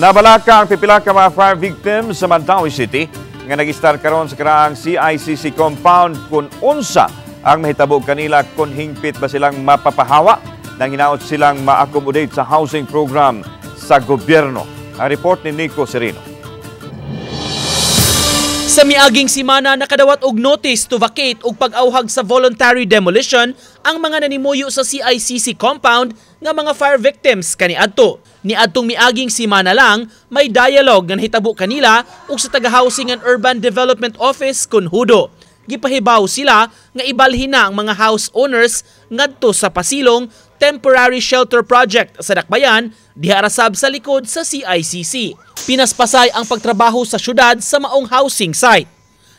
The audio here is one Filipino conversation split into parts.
Nabalaka ang pipila ka mga fire victims sa Mandaue City nga nag-start karon sa karaang CICC compound kung unsa ang mahitabo kanila kung hingpit ba silang mapapahawa nang hinaot silang ma-accommodate sa housing program sa gobyerno. Ang report ni Nico Sereno. Sa miaging simana nakadawat og notice to vacate ug pag-awhag sa voluntary demolition ang mga nanimuyo sa CICC compound nga mga fire victims kaniadto. Niadtong miaging simana lang may dialogue nga nahitabo kanila ug sa taga-Housing and Urban Development Office kun HUDO. Gipahibaw sila nga ibalhin na ang mga house owners ngadto sa pasilong temporary shelter project sa Dakbayan diha rasab sa likod sa CICC. Pinaspasay ang pagtrabaho sa syudad sa maong housing site.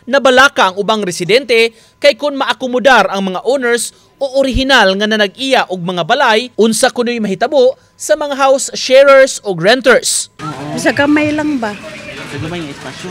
Nabalaka ang ubang residente kay kun maakomodar ang mga owners o orihinal nga nanag-iya og mga balay unsa kunoy mahitabo sa mga house sharers o renters. Sa gamay lang ba? Sa gamay nga espasyo.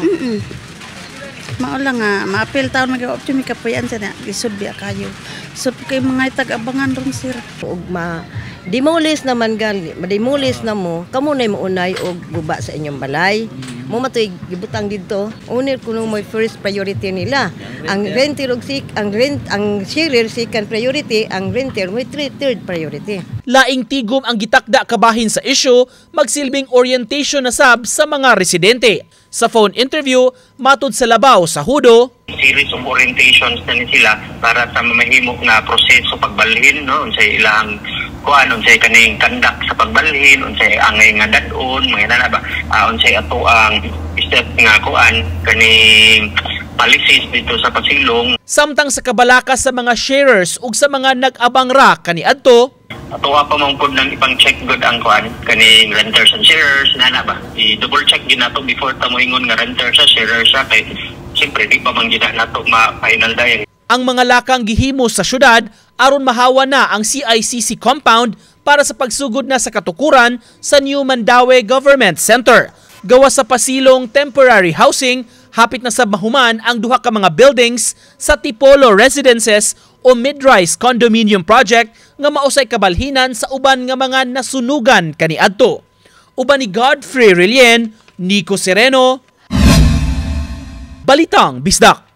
Maula nga, maapil taon mag-option mi kapuyan sa na, isod biya kayo. So kay mga tag-abangan ron sir. Og ma-demolish naman gali, ma-demolish na mo, kamo na mo unay og guba sa inyong balay. Mo matoy gibutang didto. Unir kuno mo first priority nila. Ang renter og ang sharer second priority, ang renter mo third priority. Laing tigom ang gitakda kabahin sa issue, magsilbing orientation na sab sa mga residente. Sa phone interview, matud sa labaw sa HUDO, series of orientations na sila para sa mamahimok na proseso pagbalhin, no? Unsay ilang kuan, unsay kaning kandak sa pagbalhin, unsay angay nga dadon, mga nana ba, unsay ato ang step nga kuan kaning policies dito sa pasilong. Samtang sa kabalaka sa mga sharers ug sa mga nag-abang ra kaniadto, Atuwa pa mong pod ng ipang check good ang kuan kaning renters and sharers nana ba. I-double check din nato before ta moingon nga renter sa sharer sa kay siyempre di pa man gid nato ma-final dayon. Ang mga lakang gihimo sa syudad aron mahawa na ang CICC compound para sa pagsugod na sa katukuran sa New Mandaue Government Center. Gawa sa pasilong temporary housing, hapit na sa mahuman ang duha ka mga buildings sa Tipolo Residences o mid-rise condominium project nga mausay kabalhinan sa uban nga mga nasunugan kaniadto. Uban ni Godfrey Relien, Nico Sereno, Balitang Bisdak.